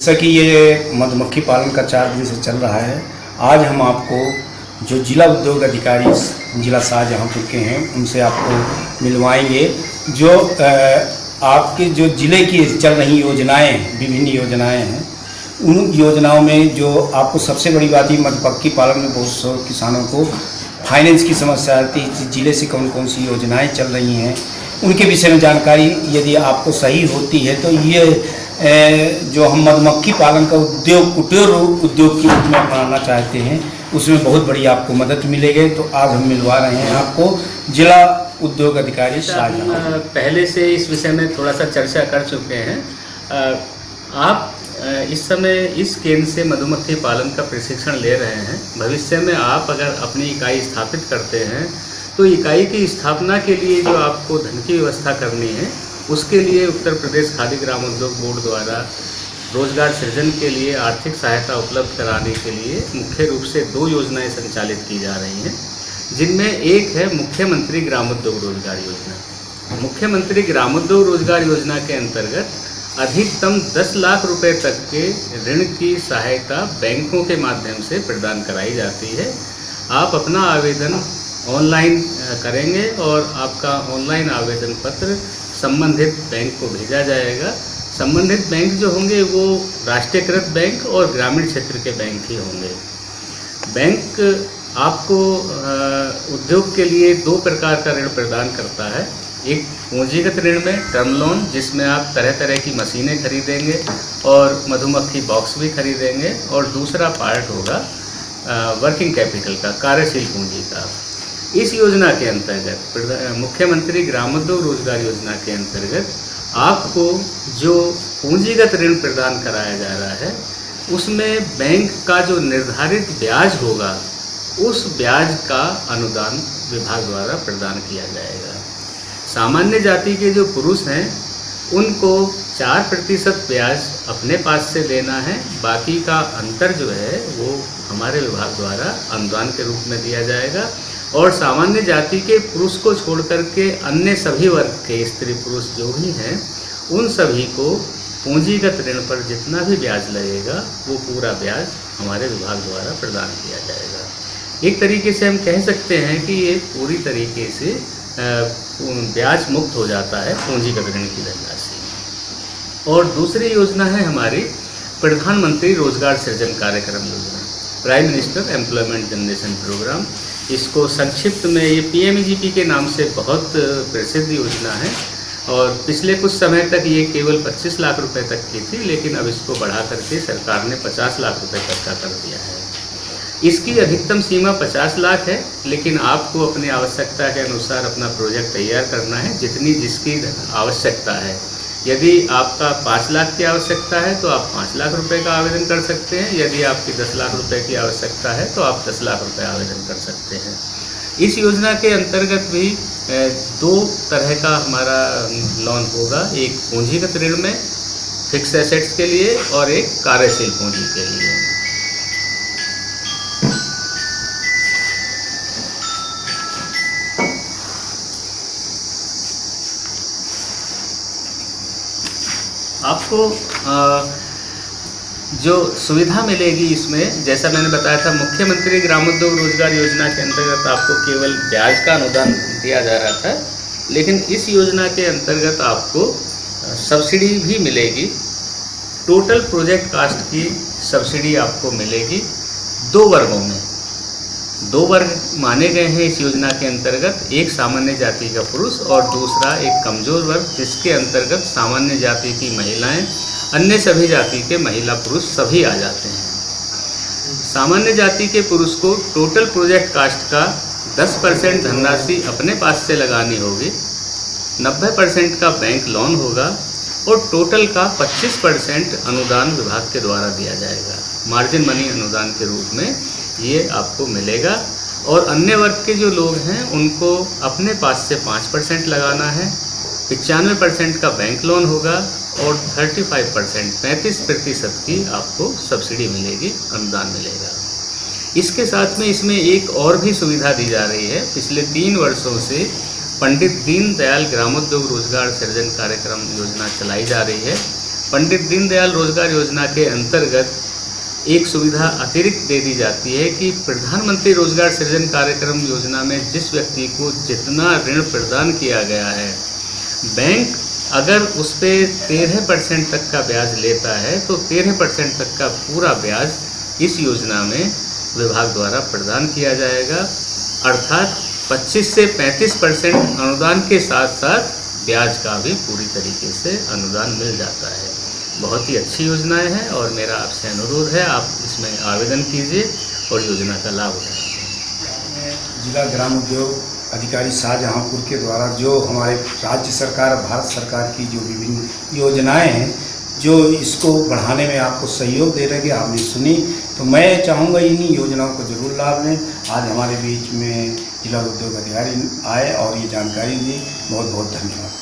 जैसा कि ये मधुमक्खी पालन का 4 दिन से चल रहा है, आज हम आपको जो जिला उद्योग अधिकारी जिला शाहजहाँपुर के हैं उनसे आपको मिलवाएंगे। जो आपके जो ज़िले की चल रही योजनाएं, विभिन्न योजनाएं हैं, उन योजनाओं में जो आपको सबसे बड़ी बात है, मधुमक्खी पालन में बहुत से किसानों को फाइनेंस की समस्या आती है। ज़िले से कौन कौन सी योजनाएं चल रही हैं उनके विषय में जानकारी यदि आपको सही होती है तो ये जो हम मधुमक्खी पालन का उद्योग की रूप में अपनाना चाहते हैं उसमें बहुत बड़ी आपको मदद मिलेगी। तो आज हम मिलवा रहे हैं आपको जिला उद्योग अधिकारी शाहजहाँपुर। पहले से इस विषय में थोड़ा सा चर्चा कर चुके हैं। आप इस समय इस केंद्र से मधुमक्खी पालन का प्रशिक्षण ले रहे हैं। भविष्य में आप अगर अपनी इकाई स्थापित करते हैं तो इकाई की स्थापना के लिए जो आपको धन की व्यवस्था करनी है उसके लिए उत्तर प्रदेश खादी ग्राम उद्योग बोर्ड द्वारा रोजगार सृजन के लिए आर्थिक सहायता उपलब्ध कराने के लिए मुख्य रूप से 2 योजनाएं संचालित की जा रही हैं, जिनमें एक है मुख्यमंत्री ग्रामोद्योग रोजगार योजना। मुख्यमंत्री ग्रामोद्योग रोजगार योजना के अंतर्गत अधिकतम 10 लाख रुपए तक के ऋण की सहायता बैंकों के माध्यम से प्रदान कराई जाती है। आप अपना आवेदन ऑनलाइन करेंगे और आपका ऑनलाइन आवेदन पत्र संबंधित बैंक को भेजा जाएगा। संबंधित बैंक जो होंगे वो राष्ट्रीयकृत बैंक और ग्रामीण क्षेत्र के बैंक ही होंगे। बैंक आपको उद्योग के लिए 2 प्रकार का ऋण प्रदान करता है। एक पूंजीगत ऋण में टर्म लोन, जिसमें आप तरह तरह की मशीनें खरीदेंगे और मधुमक्खी बॉक्स भी खरीदेंगे, और दूसरा पार्ट होगा वर्किंग कैपिटल का, कार्यशील पूंजी का। इस योजना के अंतर्गत मुख्यमंत्री ग्रामोद्योग रोजगार योजना के अंतर्गत आपको जो पूंजीगत ऋण प्रदान कराया जा रहा है उसमें बैंक का जो निर्धारित ब्याज होगा उस ब्याज का अनुदान विभाग द्वारा प्रदान किया जाएगा। सामान्य जाति के जो पुरुष हैं उनको 4% ब्याज अपने पास से देना है, बाकी का अंतर जो है वो हमारे विभाग द्वारा अनुदान के रूप में दिया जाएगा। और सामान्य जाति के पुरुष को छोड़ करके अन्य सभी वर्ग के स्त्री पुरुष जो भी हैं उन सभी को पूंजीगत ऋण पर जितना भी ब्याज लगेगा वो पूरा ब्याज हमारे विभाग द्वारा प्रदान किया जाएगा। एक तरीके से हम कह सकते हैं कि ये पूरी तरीके से ब्याज मुक्त हो जाता है पूंजीगत ऋण की धनराशि। और दूसरी योजना है हमारी प्रधानमंत्री रोजगार सृजन कार्यक्रम योजना, prime minister employment generation programme. इसको संक्षिप्त में ये PMEGP के नाम से बहुत प्रसिद्ध योजना है और पिछले कुछ समय तक ये केवल 25 लाख रुपए तक की थी, लेकिन अब इसको बढ़ा करके सरकार ने 50 लाख रुपए तक का कर दिया है। इसकी अधिकतम सीमा 50 लाख है, लेकिन आपको अपनी आवश्यकता के अनुसार अपना प्रोजेक्ट तैयार करना है जितनी जिसकी आवश्यकता है। यदि आपका 5 लाख की आवश्यकता है तो आप 5 लाख रुपए का आवेदन कर सकते हैं। यदि आपकी 10 लाख रुपए की आवश्यकता है तो आप 10 लाख रुपए आवेदन कर सकते हैं। इस योजना के अंतर्गत भी 2 तरह का हमारा लोन होगा, एक पूंजीगत ऋण में फिक्स एसेट्स के लिए और एक कार्यशील पूंजी के लिए। आपको जो सुविधा मिलेगी इसमें, जैसा मैंने बताया था, मुख्यमंत्री ग्रामोद्योग रोजगार योजना के अंतर्गत आपको केवल ब्याज का अनुदान दिया जा रहा था, लेकिन इस योजना के अंतर्गत आपको सब्सिडी भी मिलेगी। टोटल प्रोजेक्ट कास्ट की सब्सिडी आपको मिलेगी 2 वर्गों में। 2 वर्ग माने गए हैं इस योजना के अंतर्गत, एक सामान्य जाति का पुरुष और दूसरा एक कमजोर वर्ग, जिसके अंतर्गत सामान्य जाति की महिलाएं, अन्य सभी जाति के महिला पुरुष सभी आ जाते हैं। सामान्य जाति के पुरुष को टोटल प्रोजेक्ट कास्ट का 10% धनराशि अपने पास से लगानी होगी, 90% का बैंक लोन होगा और टोटल का 25% अनुदान विभाग के द्वारा दिया जाएगा। मार्जिन मनी अनुदान के रूप में ये आपको मिलेगा। और अन्य वर्ग के जो लोग हैं उनको अपने पास से 5% लगाना है, 95% का बैंक लोन होगा और 35% की आपको सब्सिडी मिलेगी, अनुदान मिलेगा। इसके साथ में इसमें एक और भी सुविधा दी जा रही है। पिछले 3 वर्षों से पंडित दीनदयाल ग्रामोद्योग रोजगार सृजन कार्यक्रम योजना चलाई जा रही है। पंडित दीनदयाल रोजगार योजना के अंतर्गत एक सुविधा अतिरिक्त दे दी जाती है कि प्रधानमंत्री रोजगार सृजन कार्यक्रम योजना में जिस व्यक्ति को जितना ऋण प्रदान किया गया है, बैंक अगर उस पर 13% तक का ब्याज लेता है तो 13% तक का पूरा ब्याज इस योजना में विभाग द्वारा प्रदान किया जाएगा। अर्थात 25 से 35% अनुदान के साथ साथ ब्याज का भी पूरी तरीके से अनुदान मिल जाता है। बहुत ही अच्छी योजनाएं हैं और मेरा आपसे अनुरोध है आप इसमें आवेदन कीजिए और योजना का लाभ उठाइए। जिला ग्राम उद्योग अधिकारी शाहजहाँपुर के द्वारा जो हमारे राज्य सरकार भारत सरकार की जो विभिन्न योजनाएं हैं जो इसको बढ़ाने में आपको सहयोग दे रहे हैं, आपने सुनी, तो मैं चाहूँगा इन्हीं योजनाओं को जरूर लाभ लें। आज हमारे बीच में जिला उद्योग अधिकारी आए और ये जानकारी दी, बहुत बहुत धन्यवाद।